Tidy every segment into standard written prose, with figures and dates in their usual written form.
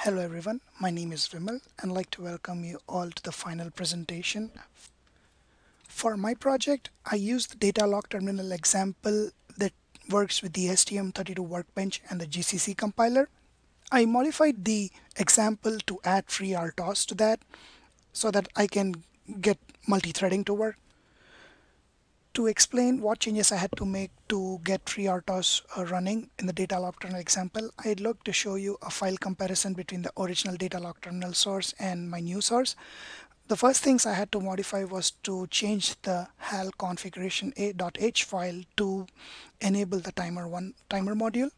Hello everyone, my name is Vimal and I'd like to welcome you all to the final presentation. For my project, I used the data log terminal example that works with the STM32 workbench and the GCC compiler. I modified the example to add FreeRTOS to that so that I can get multi-threading to work. To explain what changes I had to make to get FreeRTOS running in the data log terminal example, I'd look to show you a file comparison between the original data log terminal source and my new source. The first things I had to modify was to change the HAL configuration a.h file to enable the timer module.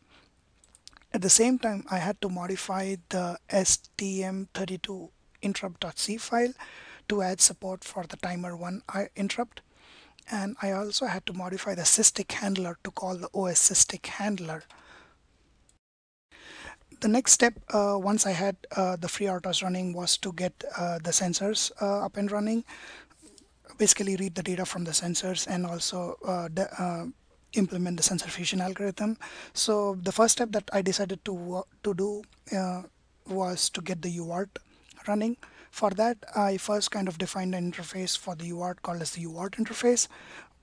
At the same time, I had to modify the STM32 interrupt.c file to add support for the timer1 interrupt. And I also had to modify the systic handler to call the OS systic handler. The next step, once I had the FreeRTOS running, was to get the sensors up and running. Basically, read the data from the sensors and also implement the sensor fusion algorithm. So the first step that I decided to do was to get the UART running. For that, I first kind of defined an interface for the UART called as the UART interface.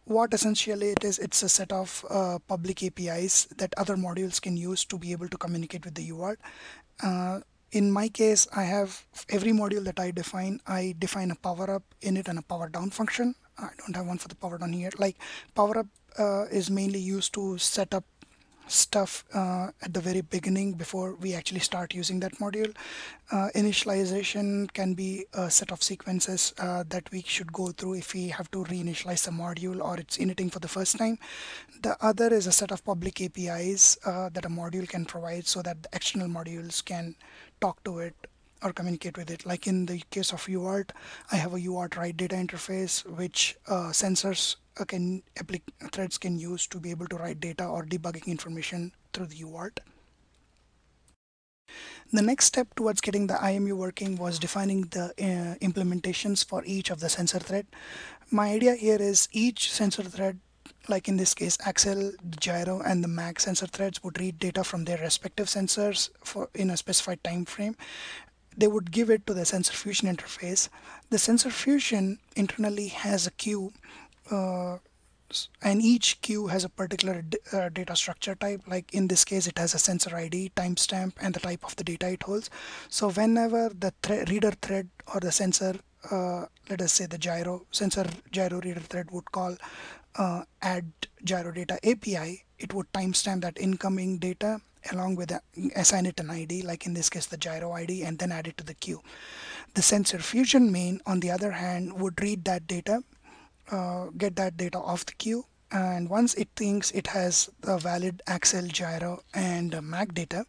What essentially it is, it's a set of public APIs that other modules can use to be able to communicate with the UART. In my case, I have every module that I define a power up in it and a power down function. I don't have one for the power down here. Like power up is mainly used to set up stuff at the very beginning before we actually start using that module. Initialization can be a set of sequences that we should go through if we have to reinitialize a module or it's initting for the first time. The other is a set of public APIs that a module can provide so that the external modules can talk to it or communicate with it. Like in the case of UART, I have a UART write data interface which sensors threads can use to be able to write data or debugging information through the UART. The next step towards getting the IMU working was defining the implementations for each of the sensor thread. My idea here is each sensor thread, like in this case Axel, gyro and the mag sensor threads, would read data from their respective sensors for in a specified time frame. They would give it to the sensor fusion interface. The sensor fusion internally has a queue, and each queue has a particular data structure type. Like in this case, it has a sensor ID, timestamp, and the type of the data it holds. So whenever the reader thread or the sensor, let us say the sensor gyro reader thread would call add gyro data API, it would timestamp that incoming data along with assign it an ID, like in this case the gyro ID, and then add it to the queue. The sensor fusion main, on the other hand, would read that data, get that data off the queue, and once it thinks it has the valid Axel, gyro, and mag data,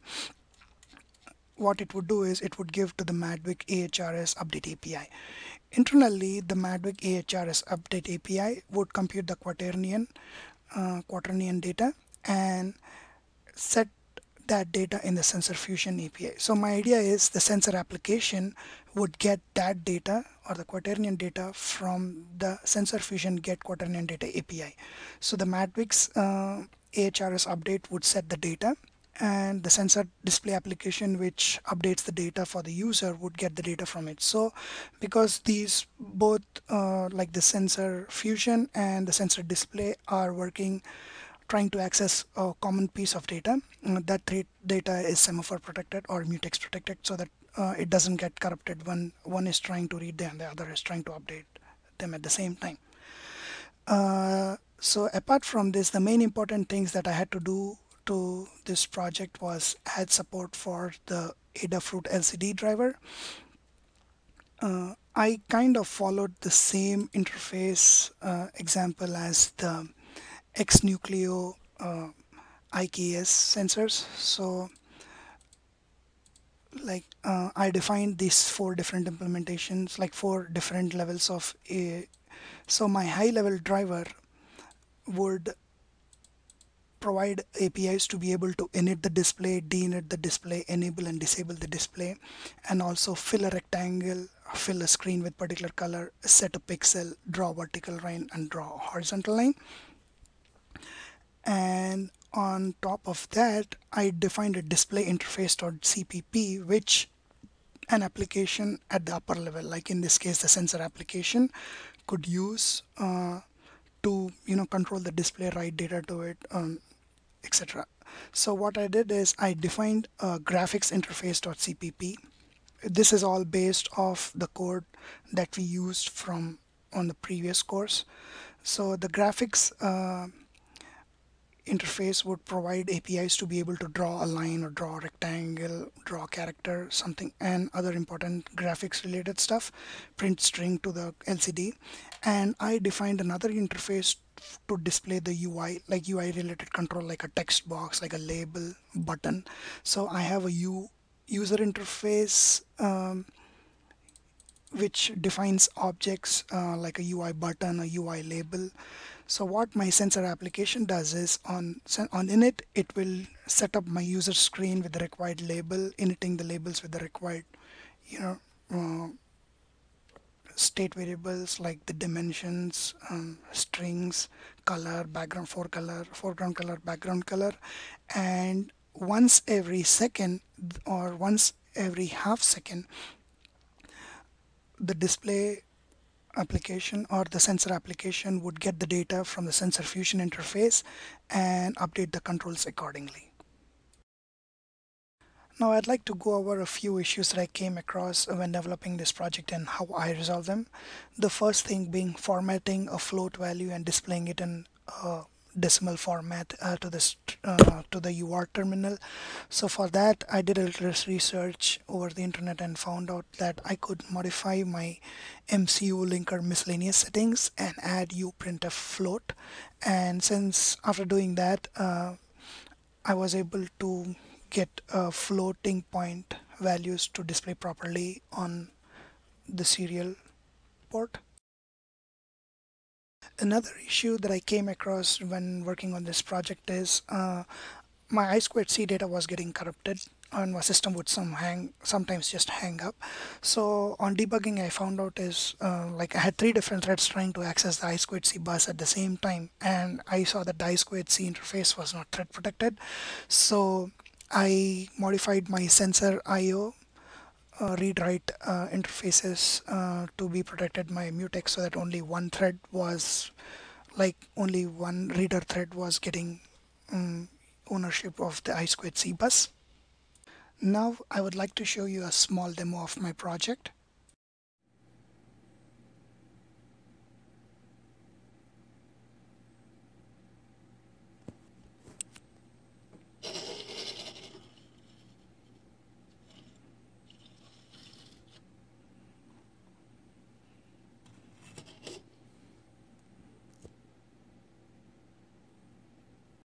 what it would do is it would give to the Madvik AHRS update API. Internally, the Madvik AHRS update API would compute the quaternion data and set that data in the sensor fusion API. So my idea is the sensor application would get that data or the quaternion data from the sensor fusion get quaternion data API. So the Madvik's AHRS update would set the data, and the sensor display application which updates the data for the user would get the data from it. So because these both like the sensor fusion and the sensor display are working trying to access a common piece of data, that data is semaphore protected or mutex protected so that it doesn't get corrupted when one is trying to read them and the other is trying to update them at the same time. So apart from this, the main important things that I had to do to this project was add support for the Adafruit LCD driver. I kind of followed the same interface example as the XNucleo IKS sensors. So like I defined these 4 different implementations, like 4 different levels of a. So my high level driver would provide APIs to be able to init the display, de-init the display, enable and disable the display, and also fill a rectangle, fill a screen with particular color, set a pixel, draw a vertical line, and draw a horizontal line. And on top of that, I defined a display interface.cpp, which an application at the upper level, like in this case the sensor application, could use to control the display, write data to it, etc. So what I did is I defined a graphics interface.cpp. This is all based off the code that we used from on the previous course. So the graphics interface would provide APIs to be able to draw a line or draw a rectangle, draw a character, something, and other important graphics related stuff, print string to the LCD. And I defined another interface to display the UI, like UI related control, like a text box, like a label, button. So I have a user interface which defines objects like a UI button, a UI label. So what my sensor application does is on init, it will set up my user screen with the required label, initting the labels with the required, you know, uh, state variables like the dimensions, strings, color, foreground color, background color, and once every second or once every half second, the display application or the sensor application would get the data from the sensor fusion interface and update the controls accordingly. Now I'd like to go over a few issues that I came across when developing this project and how I resolve them. The first thing being formatting a float value and displaying it in a decimal format to the UART terminal. So for that, I did a little research over the internet and found out that I could modify my MCU linker miscellaneous settings and add uprintf float. And since after doing that, I was able to get floating point values to display properly on the serial port. Another issue that I came across when working on this project is my I2C data was getting corrupted and my system would sometimes just hang up. So on debugging, I found out is like I had three different threads trying to access the I2C bus at the same time, and I saw that the I2C interface was not thread protected. So I modified my sensor IO read-write interfaces to be protected by mutex so that only one reader thread was getting um, ownership of the I2C bus. Now I would like to show you a small demo of my project.